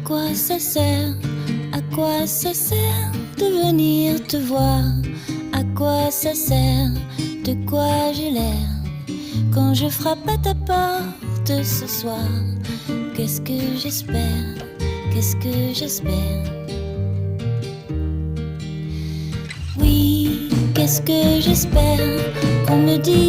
quoi ça sert? À quoi ça sert de venir te voir? À quoi ça sert? De quoi j'ai l'air? Quand je frappe à ta porte ce soir, qu'est-ce que j'espère? Qu'est-ce que j'espère? Oui, qu'est-ce que j'espère? Qu'on me dise